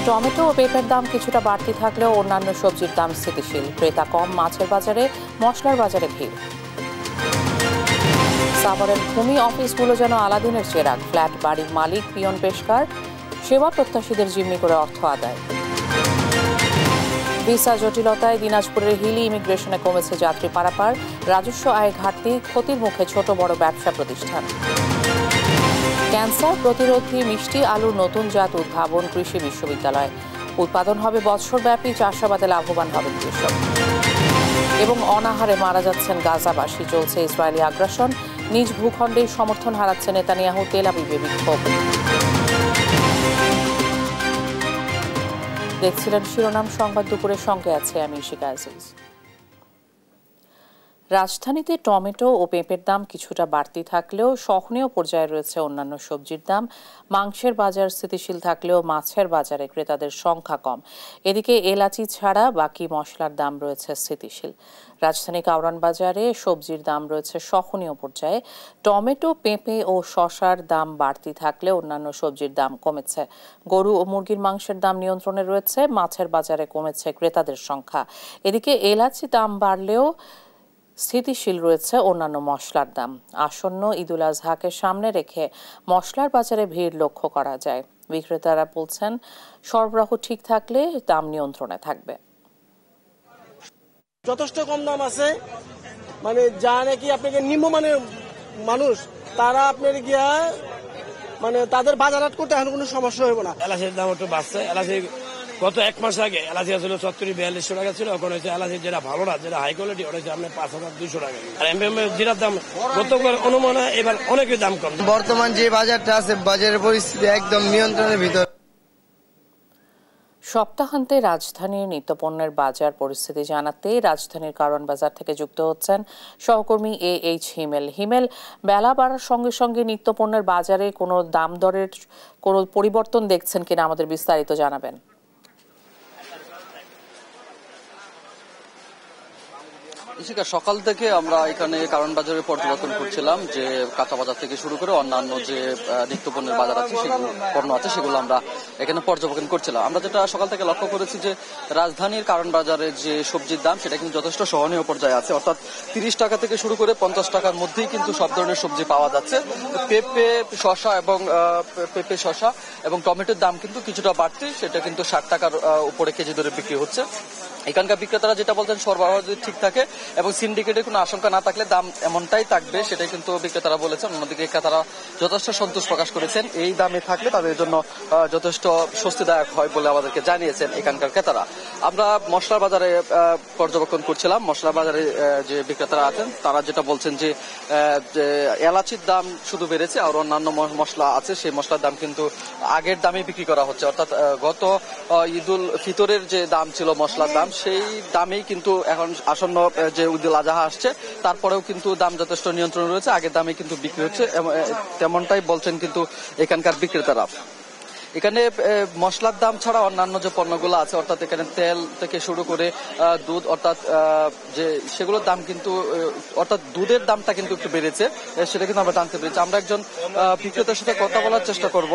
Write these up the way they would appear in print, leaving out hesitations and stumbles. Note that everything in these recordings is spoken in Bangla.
টমেটো ও পেঁপের দাম কিছুটা বাড়তি থাকলেও অন্যান্য সবজির দাম স্থিতিশীল। ক্রেতা কম, মাছের বাজারে, মশলার বাজারে ভিড়। সাভারের ভূমি অফিসগুলো যেন আলাদিনের চেরাগ। ফ্ল্যাট বাড়ির মালিক, পিয়ন, পেশকার, সেবা প্রত্যাশীদের জিম্মি করে অর্থ আদায়। ভিসা জটিলতায় দিনাজপুরের হিলি ইমিগ্রেশনে কমেছে যাত্রী পারাপার। রাজস্ব আয় ঘাটতি, ক্ষতির মুখে ছোট বড় ব্যবসা প্রতিষ্ঠান। ক্যান্সার প্রতিরোধী মিষ্টি আলুর নতুন জাত উদ্ভাবন কৃষি বিশ্ববিদ্যালয়। উৎপাদন হবে বৎসরব্যাপী, চাষাবাদে লাভবান হবেন কৃষক। এবং অনাহারে মারা যাচ্ছেন গাজাবাসী, চলছে ইসরায়েলি আগ্রাসন। নিজ ভূখণ্ডেই সমর্থন হারাচ্ছে নেতানিয়াহু, তেল আবিবে বিক্ষোভ। দেখছিলেন শিরোনাম সংবাদ, দুপুরের সঙ্গে আছে আমি ইশিকা আজিজ। রাজধানীতে টমেটো ও পেঁপের দাম কিছুটা বাড়তি থাকলেও সহনীয় পর্যায়ে রয়েছে অন্যান্য সবজির দাম। মাংসের বাজার স্থিতিশীল থাকলেও মাছের বাজারে ক্রেতাদের সংখ্যা কম। এদিকে এলাচি ছাড়া বাকি মশলার দাম রয়েছে স্থিতিশীল। রাজধানী কাউরান বাজারে সবজির দাম রয়েছে সহনীয় পর্যায়ে। টমেটো, পেঁপে ও শসার দাম বাড়তি থাকলে অন্যান্য সবজির দাম কমেছে। গরু ও মুরগির মাংসের দাম নিয়ন্ত্রণে রয়েছে। মাছের বাজারে কমেছে ক্রেতাদের সংখ্যা। এদিকে এলাচি দাম বাড়লেও স্থিতিশীল রয়েছে অন্যান্য মশলার দাম। আসন্ন ঈদুল আজহাকে সামনে রেখে মশলার বাজারে ভিড় লক্ষ্য করা যায়। বিক্রেতারা বলছেন, সরবরাহ ঠিক থাকলে দাম নিয়ন্ত্রণে থাকবে। যথেষ্ট কম দাম আছে, মানে যা নাকি আপনাকে নিম্নমানের মানুষ তারা আপনার গিয়া মানে তাদের বাজারহাট করতে এখন কোনো সমস্যা হবে না। এলাচির দাম একটু বাড়ছে। এলাচি গত এক মাস আগে এলাচি ছিল 70-4200 টাকা ছিল, এখন হচ্ছে এলাচি যেটা ভালো না, যেটা হাই কোয়ালিটি, ওটা হচ্ছে আপনার 5200 টাকা। আর জিরার দাম গতবার অনুমানে এবার অনেকের দাম কম। বর্তমান যে বাজারটা আছে, বাজারের পরিস্থিতি একদম নিয়ন্ত্রণের ভিতর। সপ্তাহান্তে রাজধানীর নিত্যপণ্যের বাজার পরিস্থিতি জানাতে রাজধানীর কারওয়ান বাজার থেকে যুক্ত হচ্ছেন সহকর্মী AH হিমেল। হিমেল, বেলা বাড়ার সঙ্গে সঙ্গে নিত্যপণ্যের বাজারে কোনো দাম দরের কোনো পরিবর্তন দেখছেন কিনা আমাদের বিস্তারিত জানাবেন। সকাল থেকে আমরা এখানে কারওয়ান বাজারে পর্যবেক্ষণ করছিলাম যে কাঁচা বাজার থেকে শুরু করে অন্যান্য যে নিত্যপণ্যের বাজার আছে, সেগুলো পণ্য আছে, সেগুলো আমরা এখানে পর্যবেক্ষণ করছিলাম। আমরা যেটা সকাল থেকে লক্ষ্য করেছি যে রাজধানীর কারওয়ান বাজারের যে সবজির দাম সেটা কিন্তু যথেষ্ট সহনীয় পর্যায়ে আছে, অর্থাৎ 30 টাকা থেকে শুরু করে 50 টাকার মধ্যেই কিন্তু সব ধরনের সবজি পাওয়া যাচ্ছে। পেঁপে, শসা এবং টমেটোর দাম কিন্তু কিছুটা বাড়তি, সেটা কিন্তু 60 টাকার উপরে কেজি দরে বিক্রি হচ্ছে। এখানকার বিক্রেতারা যেটা বলছেন, সরবরাহ যদি ঠিক থাকে এবং সিন্ডিকেটের কোনো আশঙ্কা না থাকলে দাম এমনটাই থাকবে, সেটাই কিন্তু বিক্রেতারা বলেছেন। অন্যদিকে ক্রেতারা যথেষ্ট সন্তোষ প্রকাশ করেছেন, এই দামে থাকলে তাদের জন্য যথেষ্ট স্বস্তিদায়ক হয় বলে আমাদেরকে জানিয়েছেন এখানকার ক্রেতারা। আমরা মশলার বাজারে পর্যবেক্ষণ করছিলাম। মশলার বাজারে যে বিক্রেতারা আছেন তারা যেটা বলছেন যে এলাচির দাম শুধু বেড়েছে, আর অন্যান্য মশলা আছে সেই মশলার দাম কিন্তু আগের দামে বিক্রি করা হচ্ছে, অর্থাৎ গত ঈদুল ফিতরের যে দাম ছিল মশলার দাম, সেই দামেই কিন্তু এখন আসন্ন যে ঈদুল আজহা আসছে তারপরেও কিন্তু দাম যথেষ্ট নিয়ন্ত্রণ রয়েছে, আগের দামে কিন্তু বিক্রি হচ্ছে, তেমনটাই বলছেন কিন্তু এখানকার বিক্রেতারা। এখানে মশলার দাম ছাড়া অন্যান্য যে পণ্যগুলো আছে, অর্থাৎ এখানে তেল থেকে শুরু করে দুধ, অর্থাৎ যে সেগুলোর দাম কিন্তু, অর্থাৎ দুধের দামটা কিন্তু একটু বেড়েছে, সেটা কিন্তু আমরা জানতে পেরেছি। আমরা একজন বিক্রেতার সাথে কথা বলার চেষ্টা করব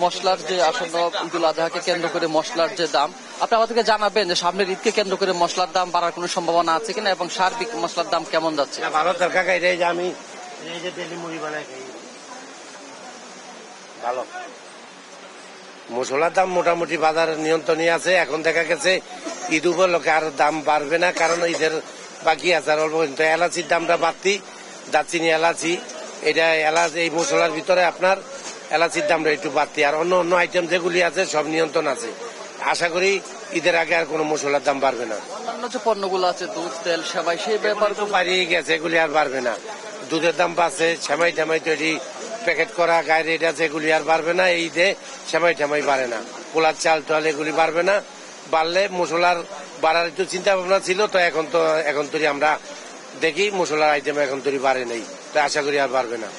মশলার যে আসন্ন ঈদুল আজহাকে কেন্দ্র করে মশলার যে দাম। আপনি আমাদেরকে জানাবেন যে সামনের ঈদকে কেন্দ্র করে মশলার দাম বাড়ার কোনো সম্ভাবনা আছে কিনা এবং সার্বিক মশলার দাম কেমন যাচ্ছে? ভালো তরকা খাই, যে আমি এই যে তেলি মুড়ি বানাই খাই, ভালো। মশলার দাম মোটামুটি বাজার নিয়ন্ত্রণে আছে। এখন দেখা গেছে ঈদ উপলক্ষে আর দাম বাড়বে না, কারণ ঈদের বাকি আছে আর অল্প। কিন্তু এলাচির দামটা বাড়তি, দারচিনি এলাচি, এটা এলাচ এই মশলার ভিতরে আপনার এলাচির দামটা একটু বাড়তি, আর অন্য অন্য আইটেম যেগুলি আছে সব নিয়ন্ত্রণ আছে। আশা করি ঈদের আগে আর কোনো মশলার দাম বাড়বে না। অন্যান্য যে পণ্যগুলো আছে, দুধ, তেল, সেমাই, সেই ব্যাপার তো বাড়িয়ে গেছে, এগুলি আর বাড়বে না। দুধের দাম বাড়ছে, সেমাই টেমাই তৈরি প্যাকেট করা গায়ে রেট আছে, এগুলি আর বাড়বে না। এই ঈদে সেমাই টেমাই বাড়ে না, পোলার চাল টাল এগুলি বাড়বে না। বাড়লে মশলার বাড়ার একটু চিন্তা ভাবনা ছিল, তো এখন তৈরি আমরা দেখি মশলার আইটেম এখন তৈরি বাড়ে নেই, তাই আশা করি আর বাড়বে না।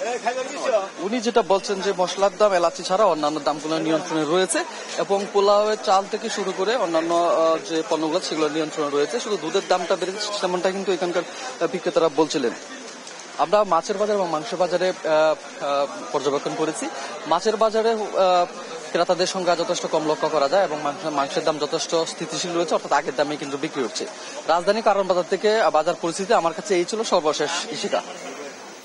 উনি যেটা বলছেন যে মশলার দাম এলাচি ছাড়া অন্যান্য দামগুলো নিয়ন্ত্রণে রয়েছে এবং পোলাওয়ের চাল থেকে শুরু করে অন্যান্য যে পণ্যগুলো সেগুলো নিয়ন্ত্রণে রয়েছে, শুধু দুধের দামটা বেড়েছে তেমনটা কিন্তু এখানকার বিক্রেতারা বলছিলেন। আমরা মাছের বাজার এবং মাংসের বাজারে পর্যবেক্ষণ করেছি। মাছের বাজারে ক্রেতাদের সংখ্যা যথেষ্ট কম লক্ষ্য করা যায় এবং মাংসের দাম যথেষ্ট স্থিতিশীল রয়েছে, অর্থাৎ আগের দামে কিন্তু বিক্রি হচ্ছে। রাজধানী কারণ বাজার থেকে বাজার পরিস্থিতি আমার কাছে এই ছিল সর্বশেষ। ইশিকা।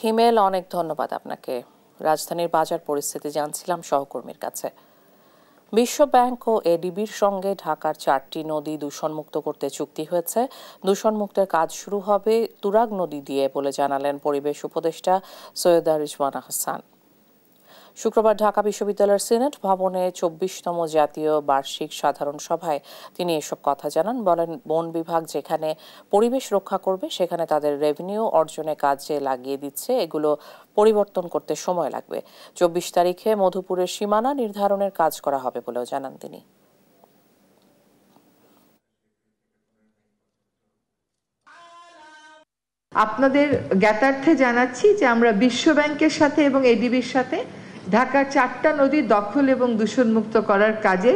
হিমেল, অনেক ধন্যবাদ আপনাকে। রাজধানীর বাজার পরিস্থিতি জানছিলাম সহকর্মীর কাছে। বিশ্ব ব্যাংক ও এডিবির সঙ্গে ঢাকার 4টি নদী দূষণমুক্ত করতে চুক্তি হয়েছে। দূষণমুক্তের কাজ শুরু হবে তুরাগ নদী দিয়ে বলে জানালেন পরিবেশ উপদেষ্টা সৈয়দা রিজওয়ানা হাসান। শুক্রবার ঢাকা বিশ্ববিদ্যালয়ের সিনেট ভবনে 24তম জাতীয় বার্ষিক সাধারণ সভায় তিনি এসব কথা জানান। বলেন, বন বিভাগ যেখানে পরিবেশ রক্ষা করবে সেখানে তাদের রেভিনিউ অর্জনে কাজে লাগিয়ে দিচ্ছে, এগুলো পরিবর্তন করতে সময় লাগবে। 24 তারিখে মধুপুরের সীমানা নির্ধারণের কাজ করা হবে বলেও জানান তিনি। আপনাদের জ্ঞাতার্থে জানাচ্ছি যে আমরা বিশ্ব ব্যাংকের সাথে এবং এডিবির সাথে ঢাকার 4টা নদী দখল এবং দূষণমুক্ত করার কাজে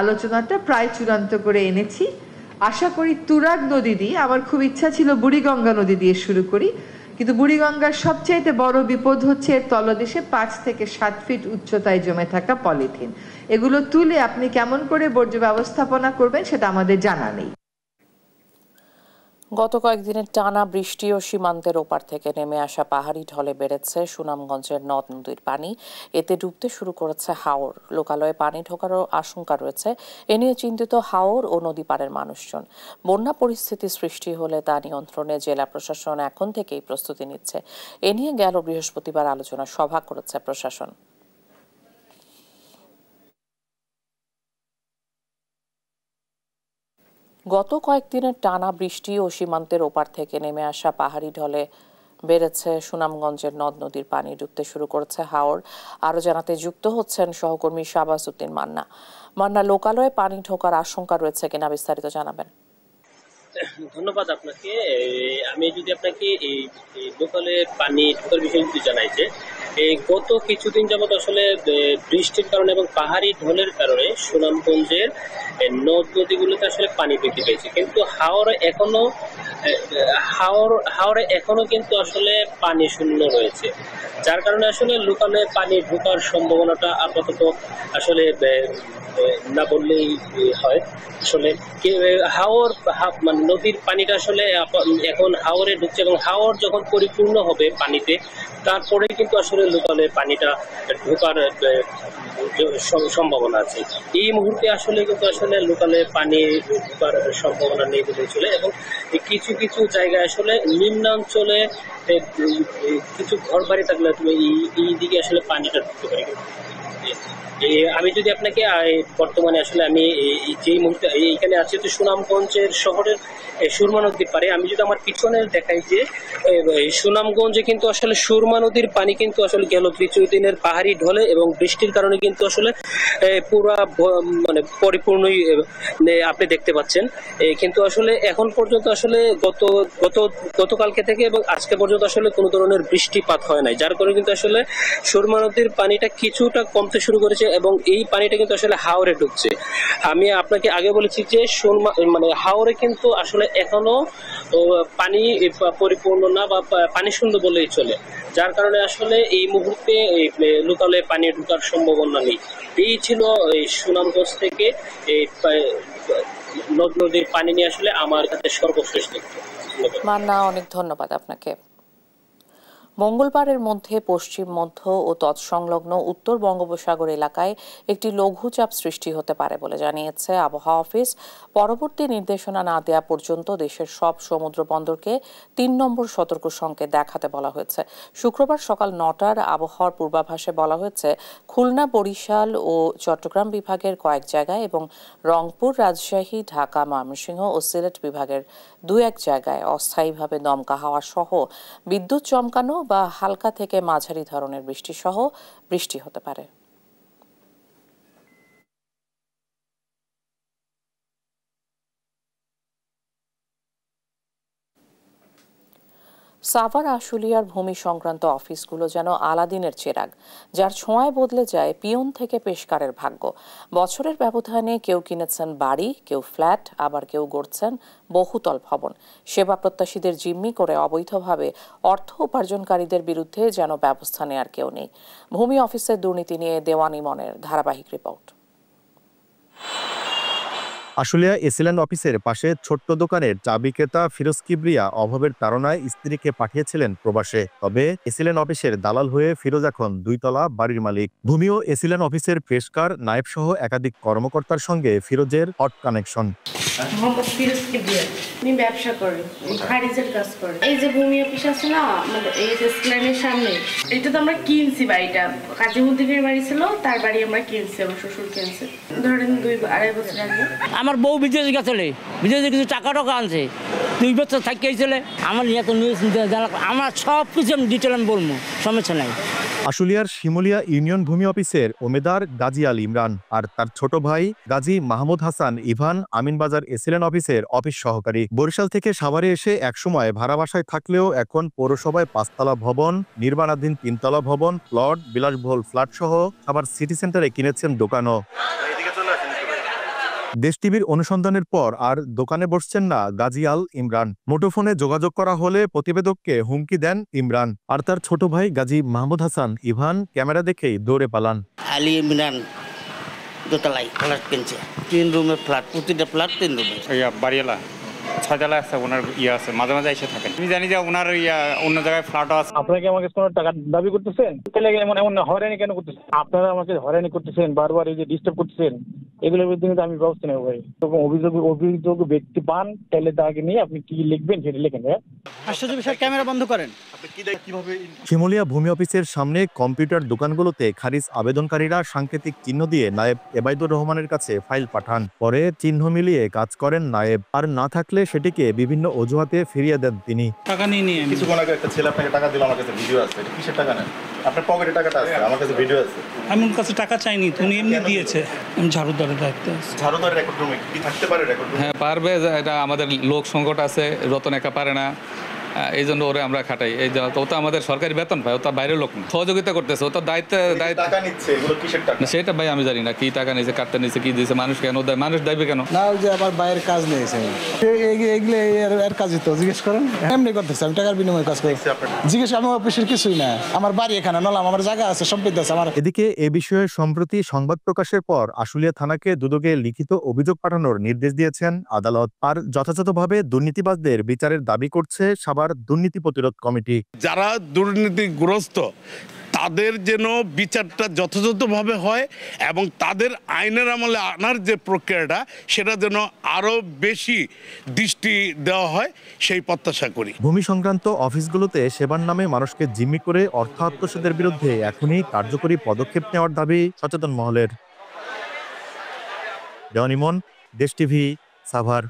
আলোচনাটা প্রায় চূড়ান্ত করে এনেছি। আশা করি তুরাগ নদী দিয়ে, আমার খুব ইচ্ছা ছিল বুড়িগঙ্গা নদী দিয়ে শুরু করি, কিন্তু বুড়িগঙ্গার সবচাইতে বড় বিপদ হচ্ছে এর তলদেশে 5 থেকে 7 ফিট উচ্চতায় জমে থাকা পলিথিন। এগুলো তুলে আপনি কেমন করে বর্জ্য ব্যবস্থাপনা করবেন সেটা আমাদের জানা নেই। গত কয়েকদিনের টানা বৃষ্টি ও সীমান্তের ওপার থেকে নেমে আসা পাহাড়ি ঢলে বেড়েছে সুনামগঞ্জের নদ নদীর পানি। এতে ডুবতে শুরু করেছে হাওর। লোকালয়ে পানি ঢোকারও আশঙ্কা রয়েছে। এ নিয়ে চিন্তিত হাওর ও নদী পাড়ের মানুষজন। বন্যা পরিস্থিতি সৃষ্টি হলে তা নিয়ন্ত্রণে জেলা প্রশাসন এখন থেকেই প্রস্তুতি নিচ্ছে। এ নিয়ে গেল বৃহস্পতিবার আলোচনা সভা করেছে প্রশাসন। গত কয়েকদিনের টানা বৃষ্টি ও সীমান্তের ওপার থেকে নেমে আসা পাহাড়ি ঢলে বেড়েছে সুনামগঞ্জের নদ নদীর পানি। ডুবতে শুরু করেছে হাওর। আরো জানাতে যুক্ত হচ্ছেন সহকর্মী শাহবাজ উদ্দিন মান্না। মান্না, লোকালয়ে পানি ঢোকার আশঙ্কা রয়েছে কিনা বিস্তারিত জানাবেন। ধন্যবাদ আপনাকে। আমি যদি আপনাকে এই লোকালে পানি ঢোকার বিষয়ে যদি জানাই যে গত কিছুদিন যাবত আসলে বৃষ্টির কারণে এবং পাহাড়ি ঢলের কারণে সুনামগঞ্জের নদ নদীগুলোতে আসলে পানি বৃদ্ধি পেয়েছে, কিন্তু হাওরে এখনো কিন্তু আসলে পানি শূন্য রয়েছে, যার কারণে আসলে লোকালে পানি ঢোকার সম্ভাবনাটা আপাতত আসলে না বললেই হয়। আসলে মানে নদীর পানিটা আসলে এখন হাওরে ঢুকছে এবং হাওর যখন পরিপূর্ণ হবে পানিতে, তারপরে কিন্তু আসলে লোকালে পানিটা ঢোকার সম্ভাবনা আছে। এই মুহূর্তে আসলে কিন্তু আসলে লোকালে পানি ঢোকার সম্ভাবনা নেই বলে চলে, এবং কিছু কিছু জায়গায় আসলে নিম্নাঞ্চলে কিছু ঘর বাড়ি থাকলে তুমি এই দিকে আসলে পানিটা ঢুকতে পারে। আমি যদি আপনাকে বর্তমানে আসলে আমি যেই মুহূর্তে এইখানে আছি তো সুনামগঞ্জের শহরের সুরমা নদীর পারে, আমি যদি আমার পিছনে দেখাই যে সুনামগঞ্জে কিন্তু আসলে সুরমা নদীর পানি কিন্তু আসলে গেল কিছুদিনের পাহাড়ি ঢলে এবং বৃষ্টির কারণে কিন্তু আসলে পুরা মানে পরিপূর্ণই আপনি দেখতে পাচ্ছেন। কিন্তু আসলে এখন পর্যন্ত আসলে গতকালকে থেকে এবং আজকে পর্যন্ত আসলে কোনো ধরনের বৃষ্টিপাত হয় নাই, যার কারণে কিন্তু আসলে সুরমা নদীর পানিটা কিছুটা কমতে শুরু করেছে এবং এই পানিটা কিন্তু আসলে হাওরে ঢুকছে। আমি আপনাকে আগে বলেছি যে মানে হাওরে কিন্তু আসলে এখনো পানি পরিপূর্ণ না বা পানি শূন্য বলেই চলে, যার কারণে আসলে এই মুহূর্তে লোকালে পানি ঢোকার সম্ভাবনা নেই। এই ছিল এই সুনামগঞ্জ থেকে এই নদ নদীর পানি নিয়ে আসলে আমার কাছে সর্বশেষ তথ্য। মান্না, অনেক ধন্যবাদ আপনাকে। মঙ্গলবারের মধ্যে পশ্চিম মধ্য ও তৎসংলগ্ন উত্তর বঙ্গোপসাগর এলাকায় একটি লঘুচাপ সৃষ্টি হতে পারে বলে জানিয়েছে আবহাওয়া অফিস। পরবর্তী নির্দেশনা না দেওয়া পর্যন্ত দেশের সব সমুদ্র বন্দরকে 3 নম্বর সতর্ক সংকেত দেখাতে বলা হয়েছে। শুক্রবার সকাল 9টার আবহাওয়ার পূর্বাভাসে বলা হয়েছে খুলনা, বরিশাল ও চট্টগ্রাম বিভাগের কয়েক জায়গায় এবং রংপুর, রাজশাহী, ঢাকা, ময়মনসিংহ ও সিলেট বিভাগের 2-1 জায়গায় অস্থায়ীভাবে দমকা হাওয়া সহ বিদ্যুৎ চমকানো বা হালকা থেকে মাঝারি ধরনের বৃষ্টি সহ বৃষ্টি হতে পারে। সাভার আশুলিয়ার ভূমি সংক্রান্ত অফিসগুলো যেন আলাদিনের চেরাগ, যার ছোঁয়ায় বদলে যায় পিয়ন থেকে পেশকারের ভাগ্য। বছরের ব্যবধানে কেউ কিনেছেন বাড়ি, কেউ ফ্ল্যাট, আবার কেউ গড়ছেন বহুতল ভবন। সেবা প্রত্যাশীদের জিম্মি করে অবৈধভাবে অর্থ উপার্জনকারীদের বিরুদ্ধে যেন ব্যবস্থা নেয়ার কেউ নেই। ভূমি অফিসের দুর্নীতি নিয়ে দেওয়ান ইমনের ধারাবাহিক রিপোর্ট। আশুলিয়া এসিল্যান্ড অফিসের পাশে ছোট্ট দোকানের চা বিক্রেতা ফিরোজ কিবরিয়া অভাবের তাড়নায় স্ত্রীকে পাঠিয়েছিলেন প্রবাসে। তবে এসিল্যান্ড অফিসের দালাল হয়ে ফিরোজ এখন 2 তলা বাড়ির মালিক। ভূমি ও এসিল্যান্ড অফিসের পেশকার, নায়েব সহ একাধিক কর্মকর্তার সঙ্গে ফিরোজের হট কানেকশন। মোহাম্মদ ফিরোজ কিবরিয়া, আমি ব্যবসা করি, খারিজের কাজ করি। এই যে ভূমি অফিস আছে না আমাদের এই যে এসিল্যান্ডের সামনে, এটা তো আমরা কিনছি বাড়িটা, কাজীমুদ্দিনের বাড়ি ছিল, তার বাড়ি আমরা কিনছি, আমার শ্বশুর কিনছে ধরেন 2-2.5 বছর আগে। আমার বউ বিদেশে গেছিলে, বিদেশে কিছু টাকা আনছে, 2 বছর থাকিয়েছিলে। আমার নিয়ে তো নিউজ আমার সব কিছু আমি ডিটেল আমি বলবো, সমস্যা নাই। আশুলিয়ার শিমুলিয়া ইউনিয়ন ভূমি অফিসের ওমেদার গাজী আল ইমরান আর তার ছোট ভাই গাজী মাহমুদ হাসান ইভান আমিনবাজার এসিল্যান্ড অফিসের অফিস সহকারী। বরিশাল থেকে সাভারে এসে একসময় ভাড়া বাসায় থাকলেও এখন পৌরসভায় 5 তলা ভবন, নির্মাণাধীন 3 তলা ভবন, প্লট, বিলাসবহুল ফ্ল্যাট সহ আবার সিটি সেন্টারে কিনেছেন দোকানও। দেশ টিভির অনুসন্ধানের পর আর দোকানে বসছেন না গাজী আল ইমরান। মুঠোফোনে যোগাযোগ করা হলে প্রতিবেদককে হুমকি দেন ইমরান। আর তার ছোট ভাই গাজী মাহমুদ হাসান ইভান ক্যামেরা দেখেই দৌড়ে পালান। আলী ইমরান দোতলায় ফ্ল্যাট কিনছে, 3 রুমের ফ্ল্যাট, প্রতিটা ফ্ল্যাট 3 রুমের। বাড়িওয়ালা 6 তলা আছে, ওনার আছে, মাঝে মাঝে এসে থাকেন। আমি জানি যে ওনার অন্য জায়গায় ফ্ল্যাটও আছে। আপনাকে আমাকে কোনো টাকা দাবি করতেছেন, তাহলে এমন হয়রানি কেন করতেছেন? আপনারা আমাকে হয়রানি করতেছেন, বারবার এই যে ডিস্টার্ব করতেছেন, এগুলোর বিরুদ্ধে আমি ব্যবস্থা নেব ভাই। তখন অভিযোগ ব্যক্তি পান, তাহলে তাকে নিয়ে আপনি কি লিখবেন সেটা লিখেন। আশ্চর্য বিষয়, ক্যামেরা বন্ধ করেন। শিমুলিয়া ভূমি অফিসের সামনে কম্পিউটার দোকানগুলোতে খারিজ আবেদনকারীরা সাংকেতিক চিহ্ন দিয়ে নায়েব এবাইদুর রহমানের কাছে ফাইল পাঠান। পরে চিহ্ন মিলিয়ে কাজ করেন নায়েব, আর না থাকলে সেটিকে বিভিন্ন অজুহাতে ফিরিয়ে দেন তিনি। টাকা নিয়ে কিছুক্ষণ আগে একটা ছেলে আপনাকে টাকা দিল, আমার কাছে ভিডিও আছে। এটা কিসের টাকা নেন? আপনার পকেটে টাকাটা আছে, আমার কাছে ভিডিও আছে। আমি ওর কাছে টাকা চাইনি, উনি এমনি দিয়েছে। আমি ঝাড়ুদারের দায়িত্বে আছি। ঝাড়ুদারের রেকর্ড রুমে কি থাকতে পারে? Record room? হ্যাঁ পারবে, এটা আমাদের লোক সংকট আছে, রতন একা পারে না, এই জন্য ওরে আমরা খাটাই। এই ও তো আমাদের সরকারি বেতন পায়, ও তো বাইরের লোক না, সহযোগিতা করতেছে, ও তো দায়িত্ব টাকা নিচ্ছে। এগুলো কিসের টাকা? সেটা ভাই আমি জানি না কি টাকা নিয়েছে, কাটতে নিয়েছে, কি দিয়েছে, মানুষ কেন দেয়, মানুষ দেবে কেন? না যে আবার বাইরের কাজ নিয়েছে, এগুলো এর কাজই তো জিজ্ঞেস করেন। এমনি করতেছে, আমি টাকার বিনিময়ে কাজ করি। জিজ্ঞেস আমি অফিসের কিছুই না, আমার বাড়ি এখানে নলাম, আমার জায়গা আছে, সম্পত্তি আছে আমার। এদিকে এ বিষয়ে সম্প্রতি সংবাদ প্রকাশের পর আশুলিয়া থানাকে দুদকে লিখিত অভিযোগ পাঠানোর নির্দেশ দিয়েছেন আদালত। আর যথাযথভাবে দুর্নীতিবাজদের বিচারের দাবি করছে সাভার দুর্নীতি প্রতিরোধ কমিটি। যারা দুর্নীতিগ্রস্ত তাদের যেন বিচারটা যথাযথভাবে হয় এবং তাদের আইনের আমলে আনার যে প্রক্রিয়াটা সেটা যেন আরো বেশি দৃষ্টি দেওয়া হয়, সেই প্রত্যাশা করি। ভূমি সংক্রান্ত অফিসগুলোতে সেবার নামে মানুষকে জিম্মি করে অর্থ আত্মসাতের বিরুদ্ধে এখনই কার্যকরী পদক্ষেপ নেওয়ার দাবি সচেতন মহলের। দেওয়ান ইমন, দেশ টিভি, সাভার।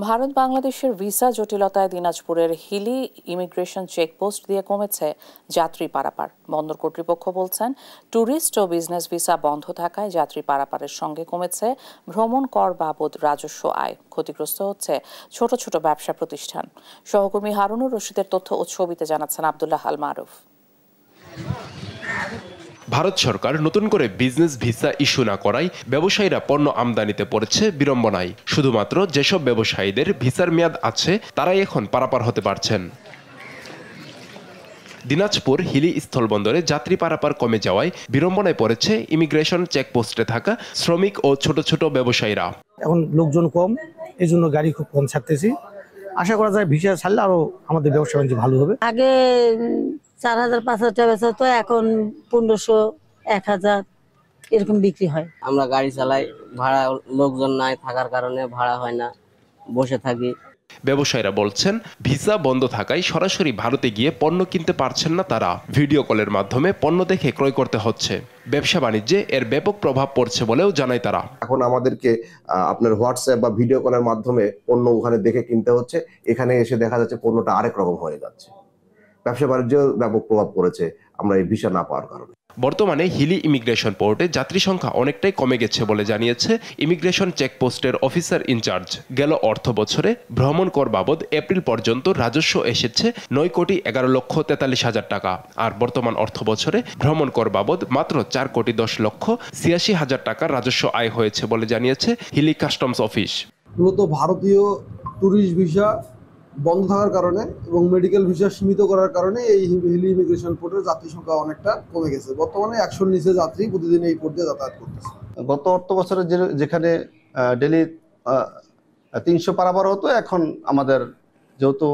ভারত বাংলাদেশের ভিসা জটিলতায় দিনাজপুরের হিলি ইমিগ্রেশন চেকপোস্ট দিয়ে কমেছে যাত্রী পারাপার। বন্দর কর্তৃপক্ষ বলছেন, ট্যুরিস্ট ও বিজনেস ভিসা বন্ধ থাকায় যাত্রী পারাপারের সঙ্গে কমেছে ভ্রমণ কর বাবদ রাজস্ব আয়। ক্ষতিগ্রস্ত হচ্ছে ছোট ছোট ব্যবসা প্রতিষ্ঠান। সহকর্মী হারুনুর রশিদের তথ্য ও ছবিতে জানাচ্ছেন আব্দুল্লাহ আল মারুফ। ভারত সরকার নতুন করে বিজনেস ভিসা ইস্যু না করায় ব্যবসায়ীরা পণ্য আমদানিতে পড়েছে বিড়ম্বনায়। শুধুমাত্র যেসব ব্যবসায়ীদের ভিসার মেয়াদ আছে তারাই এখন পারাপার হতে পারছেন। দিনাজপুর হিলি স্থলবন্দরে যাত্রী পারাপার কমে যাওয়ায় বিড়ম্বনায় পড়েছে ইমিগ্রেশন চেকপোস্টে থাকা শ্রমিক ও ছোট ছোট ব্যবসায়ীরা। এখন লোকজন কম, এই জন্য গাড়ি খুব কম ছাড়তেছি। আশা করা যায় ভিসা ছাড়লে আরো আমাদের ব্যবসা বাণিজ্য ভালো হবে। আগে 4000-5000 টাকা বেচা তো, এখন 1500, 1000 এরকম বিক্রি হয়। আমরা গাড়ি চালাই, ভাড়া লোকজন নাই থাকার কারণে ভাড়া হয় না, বসে থাকি। ব্যবসায়ীরা বলছেন, ভিসা বন্ধ থাকায় সরাসরি ভারতে গিয়ে পণ্য কিনতে পারছেন না তারা। ভিডিও কলের মাধ্যমে পণ্য দেখে ক্রয় করতে হচ্ছে। ব্যবসা বাণিজ্যে এর ব্যাপক প্রভাব পড়ছে বলেও জানায় তারা। এখন আমাদেরকে আপনার হোয়াটসঅ্যাপ বা ভিডিও কলের মাধ্যমে পণ্য ওখানে দেখে কিনতে হচ্ছে, এখানে এসে দেখা যাচ্ছে পণ্যটা আরেক রকম হয়ে যাচ্ছে। ব্যবসা বাণিজ্য ব্যাপক প্রভাব পড়েছে আমরা এই ভিসা না পাওয়ার কারণে। বর্তমানে হিলি ইমিগ্রেশন পোর্টে যাত্রী সংখ্যা অনেকটাই কমে গেছে বলে জানিয়েছে ইমিগ্রেশন চেকপোস্টের অফিসার ইনচার্জ। গেল অর্থ বছরে ভ্রমণ কর বাবদ এপ্রিল পর্যন্ত রাজস্ব এসেছে 9,11,43,000 টাকা, আর বর্তমান অর্থ বছরে ভ্রমণ কর বাবদ মাত্র 4,10,86,000 টাকার রাজস্ব আয় হয়েছে বলে জানিয়েছে হিলি কাস্টমস অফিস। মূলত ভারতীয় ট্যুরিস্ট ভিসা বন্ধ থাকার কারণে এবং মেডিকেল ভিসা সীমিত করার কারণে এই হিলি ইমিগ্রেশন পোর্টের যাত্রী সংখ্যা অনেকটা কমে গেছে। বর্তমানে 100-র নিচে যাত্রী প্রতিদিন এই পোর্ট দিয়ে যাতায়াত করতেছে। গত অর্থ বছরে যেখানে ডেলি 300 পারাপার হতো, এখন আমাদের যেহেতু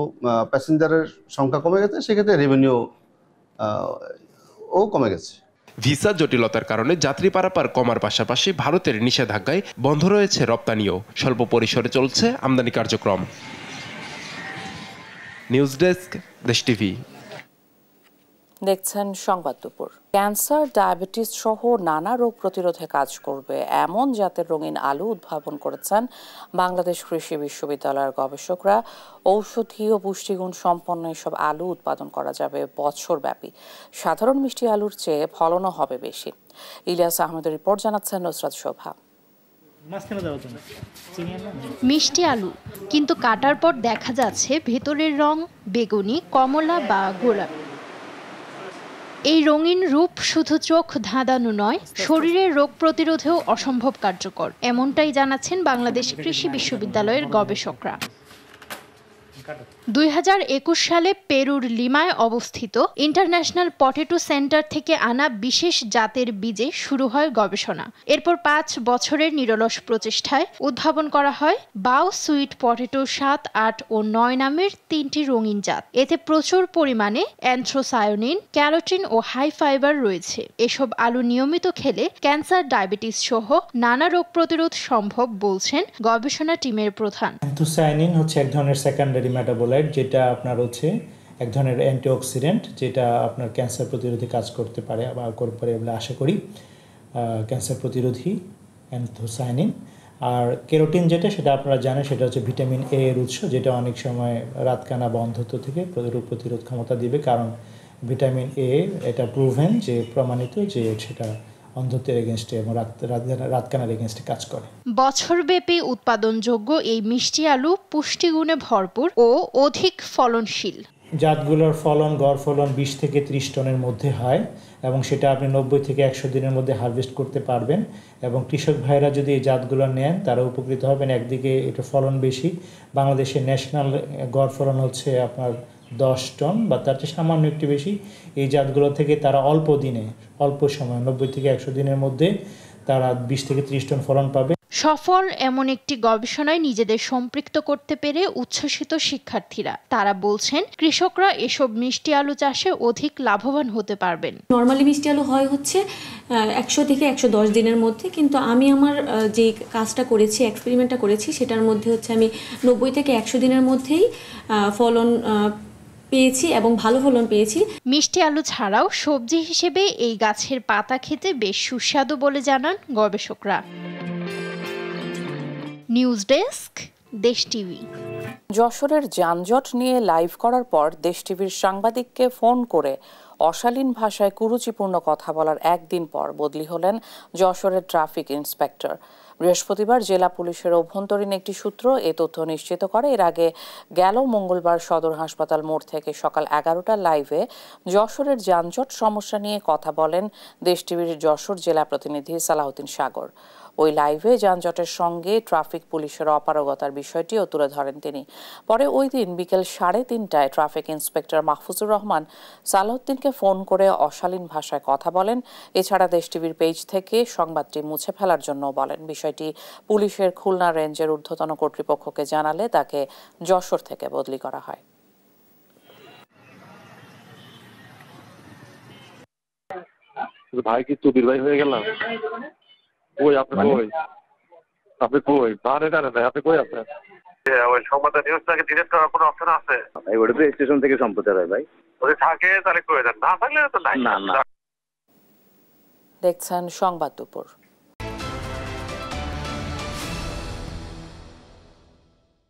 প্যাসেঞ্জারের সংখ্যা কমে গেছে, সেক্ষেত্রে রেভিনিউ ও কমে গেছে। ভিসা জটিলতার কারণে যাত্রী পারাপার কমার পাশাপাশি ভারতের নিষেধাজ্ঞায় বন্ধ রয়েছে রপ্তানিও। স্বল্প পরিসরে চলছে আমদানি কার্যক্রম। নিউজ ডেস্ক, দেশ টিভি। দেখছেন সংবাদ দুপুর। ক্যান্সার, ডায়াবেটিস সহ নানা রোগ প্রতিরোধে কাজ করবে এমন জাতের রঙিন আলু উদ্ভাবন করেছেন বাংলাদেশ কৃষি বিশ্ববিদ্যালয়ের গবেষকরা। ঔষধি ও পুষ্টিগুণ সম্পন্ন এসব আলু উৎপাদন করা যাবে বছরব্যাপী। সাধারণ মিষ্টি আলুর চেয়ে ফলনও হবে বেশি। ইলিয়াস আহমেদের রিপোর্ট, জানাচ্ছেন নুসরাত শোভা। মিষ্টি আলু, কিন্তু কাটার পর দেখা যাচ্ছে ভেতরের রং বেগুনি, কমলা বা গোলাপি। এই রঙিন রূপ শুধু চোখ ধাঁধানো নয়, শরীরের রোগ প্রতিরোধেও অসম্ভব কার্যকর, এমনটাই জানাচ্ছেন বাংলাদেশ কৃষি বিশ্ববিদ্যালয়ের গবেষকরা। 2021 সালে পেরুর লিমায় অবস্থিত ইন্টারন্যাশনাল পটেটো সেন্টার থেকে আনা বিশেষ জাতের বীজে শুরু হয় গবেষণা। এরপর 5 বছরের নিরলস প্রচেষ্টায় উদ্ভাবন করা হয় বাও সুইট পটেটো 7, 8 ও 9 নামের 3টি রঙিন জাত। এতে প্রচুর পরিমাণে অ্যান্থ্রোসায়োনিন, ক্যারোটিন ও হাই ফাইবার রয়েছে। এসব আলু নিয়মিত খেলে ক্যান্সার, ডায়াবেটিস সহ নানা রোগ প্রতিরোধ সম্ভব বলছেন গবেষণা টিমের প্রধান। অ্যান্থ্রোসায়োনিন হচ্ছে এক ধরনের সেকেন্ডারি মেটাবলাইট, যেটা আপনার হচ্ছে এক ধরনের অ্যান্টিঅক্সিডেন্ট, যেটা আপনার ক্যান্সার প্রতিরোধী কাজ করতে পারে বা করতে পারে বলে আশা করি। ক্যান্সার প্রতিরোধী অ্যান্থ্রোসায়ানিন। আর কেরোটিন যেটা, সেটা আপনারা জানেন, সেটা হচ্ছে ভিটামিন এ এর উৎস, যেটা অনেক সময় রাতকানা বা অন্ধত্ব থেকে রোগ প্রতিরোধ ক্ষমতা দিবে। কারণ ভিটামিন এ এটা প্রুভেন, যে প্রমাণিত যে সেটা অন্ধত্বের এগেনস্টে এবং রাতকানার এগেনস্টে কাজ করে। বছরব্যাপী উৎপাদনযোগ্য এই মিষ্টি আলু পুষ্টিগুণে ভরপুর ও অধিক ফলনশীল। জাতগুলোর ফলন, গড় ফলন 20 থেকে 30 টনের মধ্যে হয় এবং সেটা আপনি 90 থেকে 100 দিনের মধ্যে হারভেস্ট করতে পারবেন। এবং কৃষক ভাইরা যদি এই জাতগুলো নেন, তারা উপকৃত হবেন। একদিকে এটা ফলন বেশি, বাংলাদেশের ন্যাশনাল গড় ফলন হচ্ছে আপনার 10 টন বা তার চেয়ে সামান্য একটু বেশি। এই জাতগুলো থেকে তারা অল্প দিনে, অল্প সময় 90 থেকে 100 দিনের মধ্যে তারা 20 থেকে 30 টন ফলন পাবে। সফল এমন একটি গবেষণায় নিজেদের সম্পৃক্ত করতে পেরে উচ্ছ্বসিত শিক্ষার্থীরা। তারা বলছেন কৃষকরা এসব মিষ্টি আলু চাষে অধিক লাভবান হতে পারবেন। নরমালি মিষ্টি আলু হয় হচ্ছে 100 থেকে 110 দিনের মধ্যে, কিন্তু আমি আমার যে কাজটা করেছি, এক্সপেরিমেন্টটা করেছি, সেটার মধ্যে হচ্ছে আমি 90 থেকে 100 দিনের মধ্যেই ফলন পেয়েছি এবং ভালো ফলন পেয়েছি। মিষ্টি আলু ছাড়াও সবজি হিসেবে এই গাছের পাতা খেতে বেশ সুস্বাদু বলে জানান গবেষকরা। নিউজ ডেস্ক, দেশ টিভি। যশোরের যানজট নিয়ে লাইভ করার পর দেশ টিভির সাংবাদিককে ফোন করে অশালীন ভাষায় কুরুচিপূর্ণ কথা বলার একদিন পর বদলি হলেন যশোরের ট্রাফিক ইন্সপেক্টর। বৃহস্পতিবার জেলা পুলিশের অভ্যন্তরীণ একটি সূত্র এ তথ্য নিশ্চিত করে। এর আগে গেল মঙ্গলবার সদর হাসপাতাল মোড় থেকে সকাল 11টার লাইভে যশোরের যানজট সমস্যা নিয়ে কথা বলেন দেশ টিভির যশোর জেলা প্রতিনিধি সালাউদ্দিন সাগর। ওই লাইভে যানজটের সঙ্গে ট্রাফিক পুলিশের অপারগতার বিষয়টিও তুলে ধরেন তিনি। পরে ওই দিন বিকেল 3:30টায় ট্রাফিক ইন্সপেক্টর মাহফুজুর রহমান সালাউদ্দিনকে ফোন করে অশালীন ভাষায় কথা বলেন। এছাড়া দেশ টিভির পেজ থেকে সংবাদটি মুছে ফেলার জন্য বলেন। বিষয়টি পুলিশের খুলনা রেঞ্জের ঊর্ধ্বতন কর্তৃপক্ষকে জানালে তাকে যশোর থেকে বদলি করা হয়। ভাই কি চুদির ভাই হয়ে গেলাম? কই আপনি? কই আপনি? কই বারে জানেন না আপনি? কই আছেন? ওই সংবাদ নিউজটাকে ডিলিট করার কোনো অপশন আছে? ওটা তো স্টেশন থেকে সম্প্রচার হয় ভাই। যদি থাকে তাহলে কই দেন, না থাকলে তো নাই। না। দেখছেন সংবাদ দুপুর।